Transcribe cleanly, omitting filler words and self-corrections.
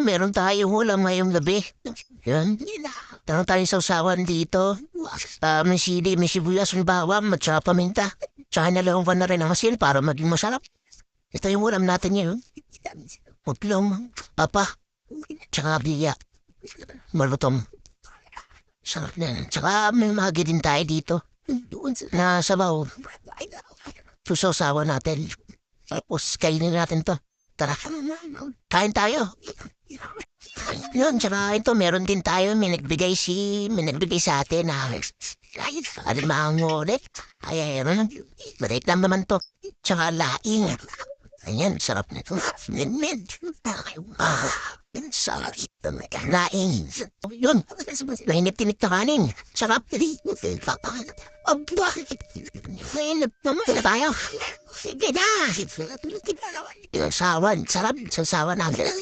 Meron tayong ulam ngayong gabi. Yun. Meron tayong sausawan dito. May sili, may sibuyas, may bawang, at saka paminta. Tsaka nalawan na rin ang asin para maging masarap. Ito yung ulam natin ngayon. Utlong, papa, tsaka biya. Malutong. Sarap na yan. Tsaka may magi din tayo dito. Na sabaw. Susawsawan natin. Tapos kainin natin to. Tara, kain tayo. Yun, tsaka ito, meron din tayo, may nagbigay sa atin na, ano mango ulit. Ay, ano, maliit lang naman to. Tsaka laing. Ayan, sarap nito. Min. Ah, sarap. Laing. Yun, mainit-tinit na kanin. Sarap. Aba, mainit naman na tayo. Sige na. Sasawan, sarap. Sasawan natin.